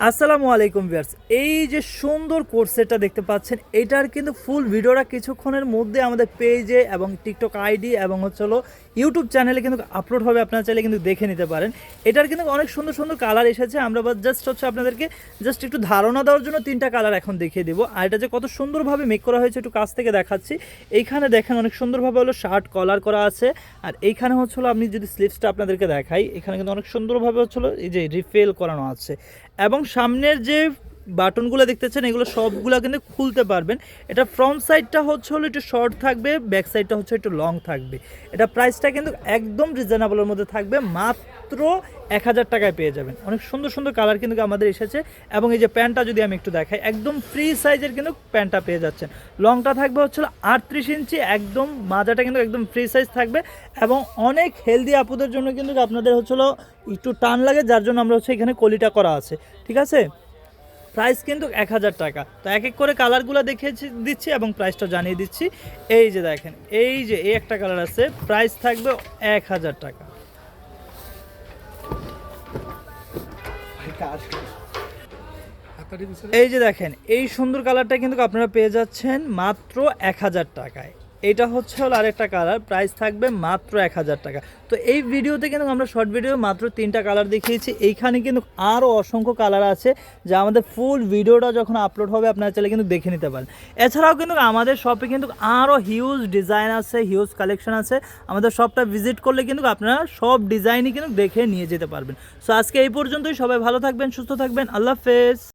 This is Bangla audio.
আসসালামু আলাইকুম ভিউয়ার্স, এই যে সুন্দর কোর্স সেটটা দেখতে পাচ্ছেন, এটার কিন্তু ফুল ভিডিওটা কিছুক্ষণের মধ্যে আমাদের পেজে এবং টিকটক আইডি এবং হলো ইউটিউব চ্যানেলে কিন্তু আপলোড হবে। আপনারা চাইলে কিন্তু দেখে নিতে পারেন। এটার কিন্তু অনেক সুন্দর সুন্দর কালার এসেছে। আমরা জাস্ট আপনাদেরকে একটু ধারণা দেওয়ার জন্য তিনটা কালার এখন দেখিয়ে দিব। আর এটা যে কত সুন্দরভাবে মেক করা হয়েছে একটু কাছ থেকে দেখাচ্ছি। এইখানে দেখেন অনেক সুন্দরভাবে হলো শার্ট কলার করা আছে। আর এইখানে হলো আপনি যদি স্লিভসটা আপনাদেরকে দেখাই, এখানে কিন্তু অনেক সুন্দরভাবে হলো এই যে রিফিল করানো আছে। এবং সামনের যে বাটনগুলো দেখতেছেন এগুলো সবগুলো কিন্তু খুলতে পারবেন। এটা ফ্রন্ট সাইডটা হলো একটু শর্ট থাকবে, ব্যাক সাইডটা একটু লং থাকবে। এটা প্রাইসটা কিন্তু একদম রিজনেবলের মধ্যে থাকবে, মাত্র 1000 টাকায় পেয়ে যাবেন। অনেক সুন্দর সুন্দর কালার কিন্তু আমাদের এসেছে। এবং এই যে প্যান্টটা যদি আমি একটু দেখাই, একদম ফ্রি সাইজের কিন্তু প্যান্টটা পেয়ে যাচ্ছেন। লংটা থাকবে 38 ইঞ্চি, একদম মাজাটা কিন্তু একদম ফ্রি সাইজ থাকবে। এবং অনেক হেলদি আপুদের জন্য কিন্তু আপনাদের একটু টান লাগে, যার জন্য আমরা এখানে কলিটা করা আছে। ঠিক আছে, প্রাইস কিন্তু 1000 টাকা। তো এক এক করে কালারগুলো দেখিয়ে দিচ্ছি এবং প্রাইসটা জানিয়ে দিচ্ছি। এই যে দেখেন, এই যে এই একটা কালার আছে, প্রাইস থাকবে 1000 টাকা। এই যে দেখেন, এই সুন্দর কালারটা কিন্তু আপনারা পেয়ে যাচ্ছেন মাত্র 1000 টাকায়। এটা হলো আরেকটা কালার, প্রাইস থাকবে মাত্র 1000 টাকা। তো এই ভিডিওতে কিন্তু আমরা শর্ট ভিডিও মাত্র 3টা কালার দেখিয়েছি। এইখানে কিন্তু আরও অসংখ্য কালার আছে, যা আমাদের ফুল ভিডিওটা যখন আপলোড হবে আপনারা চাইলে কিন্তু দেখে নিতে পারেন। এছাড়াও কিন্তু আমাদের শপে কিন্তু আরও হিউজ ডিজাইন আছে, হিউজ কালেকশন আছে। আমাদের শপটা ভিজিট করলে কিন্তু আপনারা সব ডিজাইনই কিন্তু দেখে নিয়ে যেতে পারবেন। সো আজকে এই পর্যন্তই। সবাই ভালো থাকবেন, সুস্থ থাকবেন। আল্লাহ হাফেজ।